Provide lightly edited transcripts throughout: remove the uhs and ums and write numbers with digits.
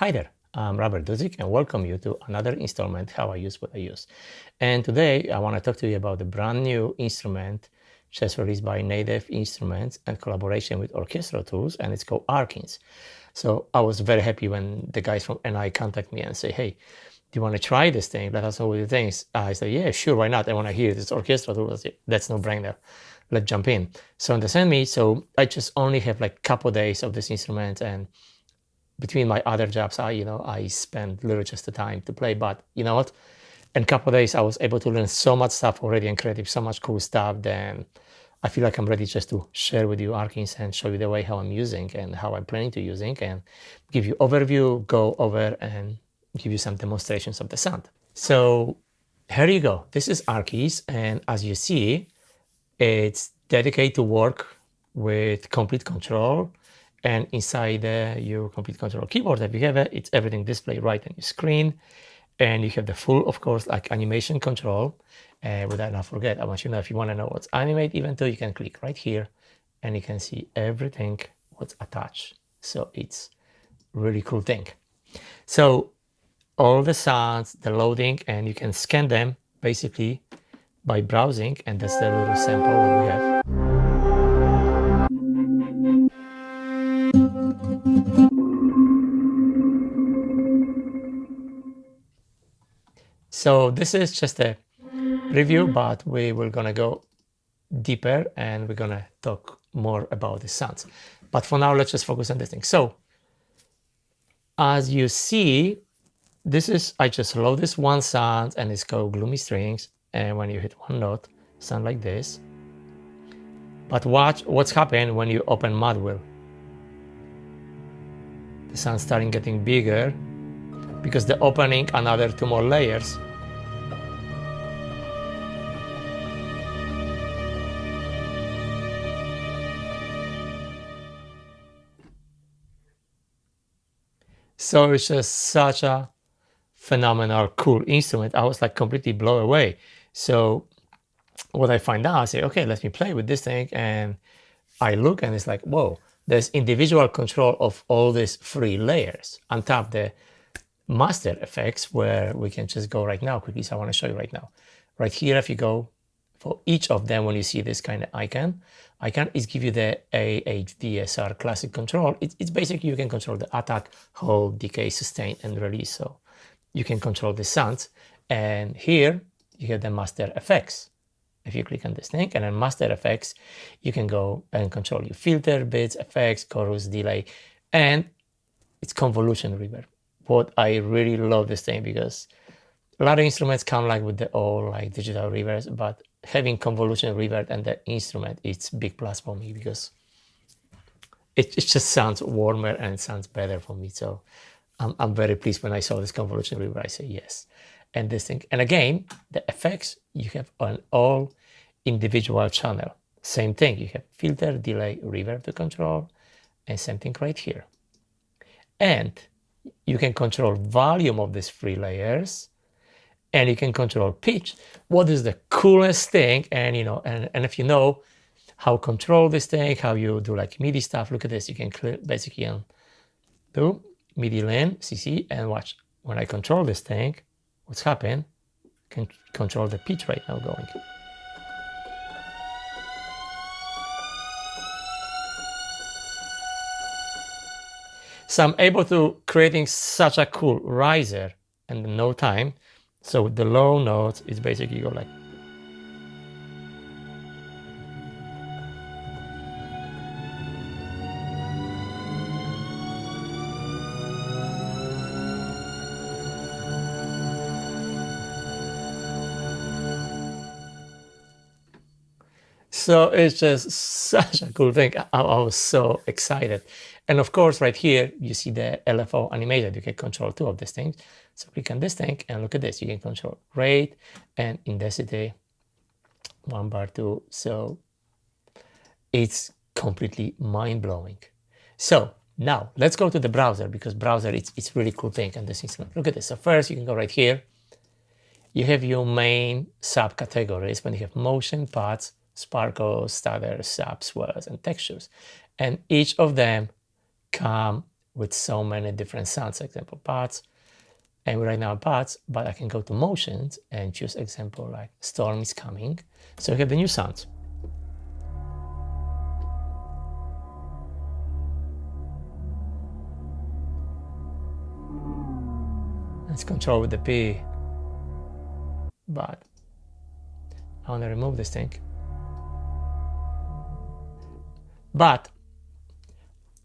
Hi there, I'm Robert Dudzic and welcome you to another installment, How I Use What I Use. And today I want to talk to you about the brand new instrument just released by Native Instruments and collaboration with Orchestral Tools, and it's called Arkeans. So I was very happy when the guys from NI contact me and say, hey, do you want to try this thing? Let us know what you think. I said, yeah, sure, why not? And when I hear this Orchestral Tools, I said, that's no brainer. Let's jump in. So they sent me, so I just only have like a couple of days of this instrument, and between my other jobs, I spend little just the time to play, but you know what? In a couple of days, I was able to learn so much stuff already and creative, so much cool stuff. Then I feel like I'm ready just to share with you Arkeans and show you the way how I'm using and how I'm planning to using, and give you overview, go over and give you some demonstrations of the sound. So here you go. This is ARKHIS, and as you see, it's dedicated to work with complete control. And inside your complete control keyboard, if you have it, it's everything displayed right on your screen. And you have the full, of course, like animation control. With that, not forget, I want you to know, if you want to know what's animate even though, you can click right here and you can see everything what's attached. So it's really cool thing. So all the sounds, the loading, and you can scan them basically by browsing. And that's the little sample what we have. So this is just a review, but we will gonna go deeper and we're gonna talk more about the sounds. But for now, let's just focus on this thing. So as you see, this is, I just load this one sound and it's called Gloomy Strings. And when you hit one note, sound like this. But watch what's happened when you open Mod Wheel. The sound starting getting bigger because the opening another 2 more layers. So it's just such a phenomenal, cool instrument. I was like completely blown away. So what I find out, I say, okay, let me play with this thing. And I look and it's like, whoa, there's individual control of all these 3 layers on top the master effects, where we can just go right now quickly. So I want to show you right now. Right here, if you go for each of them, when you see this kind of icon is give you the AHDSR classic control. It's basically you can control the attack, hold, decay, sustain, and release. So you can control the sounds. And here you have the master effects. If you click on this thing and then master effects, you can go and control your filter, bits, effects, chorus, delay, and it's convolution reverb. What I really love this thing, because a lot of instruments come like with the old like digital reverbs, but having convolution reverb and the instrument, it's big plus for me, because it just sounds warmer and it sounds better for me. So I'm very pleased when I saw this convolution reverb. I say yes. And this thing, and again, the effects you have on all individual channel. Same thing, you have filter, delay, reverb to control, and same thing right here. And you can control volume of these 3 layers, and you can control pitch. What is the coolest thing? And you know, and if you know how control this thing, how you do like MIDI stuff, look at this. You can basically do MIDI lane, CC, and watch. When I control this thing, what's happened? Can control the pitch right now going. So I'm able to creating such a cool riser in no time. So with the low notes, it's basically go like. So it's just such a cool thing. I was so excited. And of course, right here, you see the LFO animated. You can control 2 of these things. So click on this thing and look at this. You can control rate and intensity, 1 bar 2. So it's completely mind-blowing. So now let's go to the browser, because browser, it's really cool thing on this instrument. Look at this. So first you can go right here. You have your main subcategories when you have motion, parts, sparkles, stutters, subs, swirls, and textures. And each of them come with so many different sounds, example parts. And right now parts, but I can go to motions and choose example like storm is coming. So we have the new sounds. Let's control with the P, but I want to remove this thing. But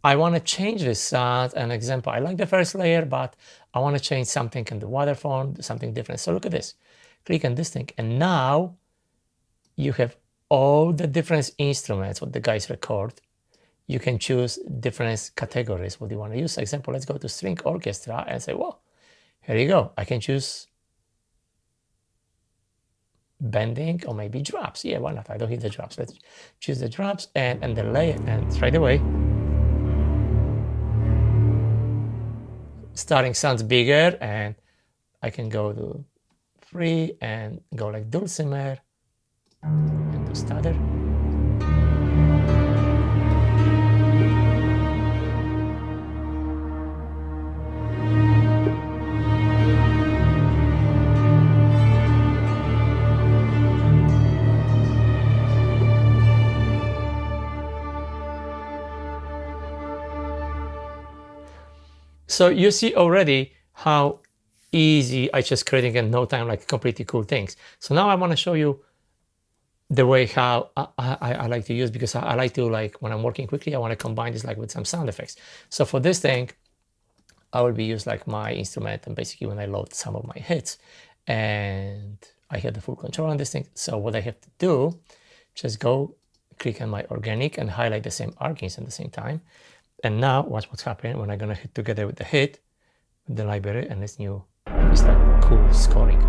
I want to change this sound. An example, I like the first layer, but I want to change something in the waterform, something different. So look at this. Click on this thing, and now you have all the different instruments what the guys record. You can choose different categories what you want to use. For example, let's go to string orchestra and say, well, here you go. I can choose bending or maybe drops. Yeah, why not? I don't hit the drops. Let's choose the drops and the layer, and straight away starting sounds bigger, and I can go to 3 and go like dulcimer and do stutter. So you see already how easy I just creating in no time, like completely cool things. So now I want to show you the way how I like to use, because I like to, like when I'm working quickly, I want to combine this like with some sound effects. So for this thing, I will be use like my instrument, and basically when I load some of my hits, and I have the full control on this thing. So what I have to do, just go click on my organic and highlight the same Arkeans at the same time. And now watch what's happening when I'm gonna hit together with the hit, with the library, and this new, it's like cool scoring.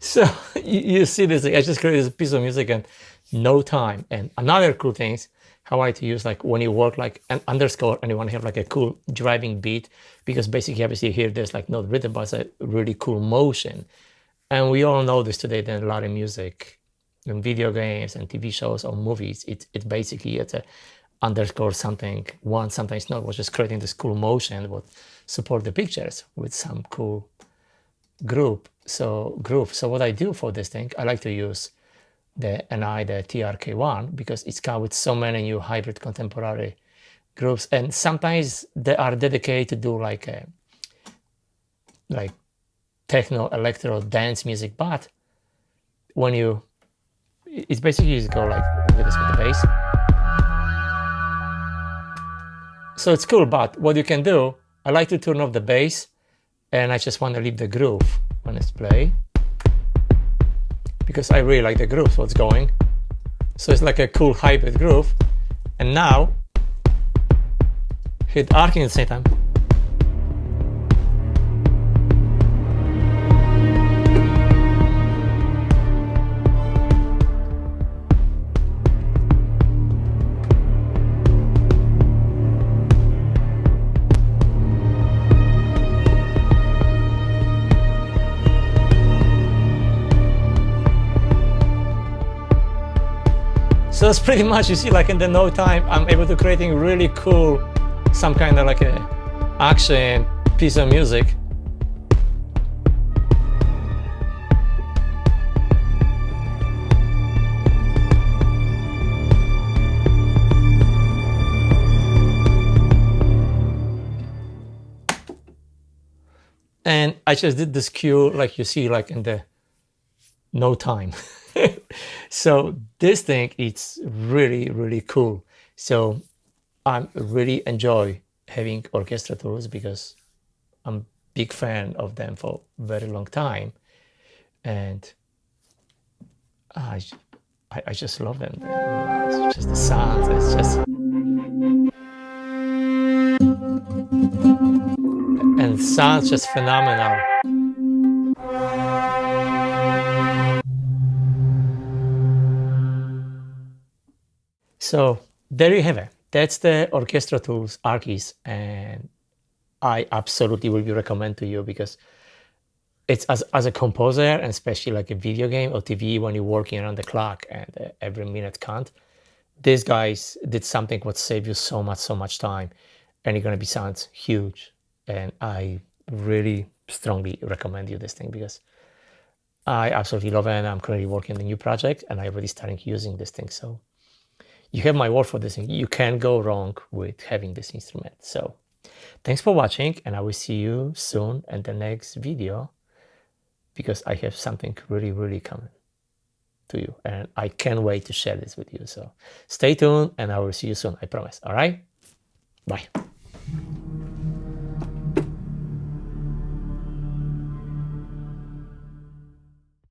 So you see this, I just created this piece of music in no time. And another cool thing is how I like to use, like when you work like an underscore and you want to have like a cool driving beat, because basically obviously here there's like not rhythm, but it's a really cool motion. And we all know this today, that a lot of music in video games and TV shows or movies, it's basically it's a underscore something one, sometimes not, was just creating this cool motion that would support the pictures with some cool groove. So what I do for this thing, I like to use the NI, the TRK1, because it's come with so many new hybrid contemporary groups, and sometimes they are dedicated to do like techno, electro, dance music. But when you, it's basically you just go like with this with the bass. So it's cool, but what you can do, I like to turn off the bass, and I just want to leave the groove when it's play, because I really like the groove, what's going. So it's like a cool hybrid groove. And now hit Arkeans at the same time. So that's pretty much, you see, like in the no time, I'm able to creating really cool, some kind of like a action piece of music. And I just did this cue, like you see, like in the no time. So this thing, it's really, really cool. So I really enjoy having Orchestral Tools because I'm a big fan of them for a very long time. And I just love them. It's just the sounds, it's just, and it sounds just phenomenal. So there you have it. That's the Orchestral Tools ARKHIS, and I absolutely will be recommend to you because it's as a composer, and especially like a video game or TV when you're working around the clock and every minute count. These guys did something what save you so much time, and you're gonna be sounds huge. And I really strongly recommend you this thing because I absolutely love it. And I'm currently working on a new project, and I already started using this thing. So you have my word for this thing. You can't go wrong with having this instrument. So thanks for watching, and I will see you soon in the next video because I have something really, really coming to you, and I can't wait to share this with you. So stay tuned, and I will see you soon. I promise. All right. Bye.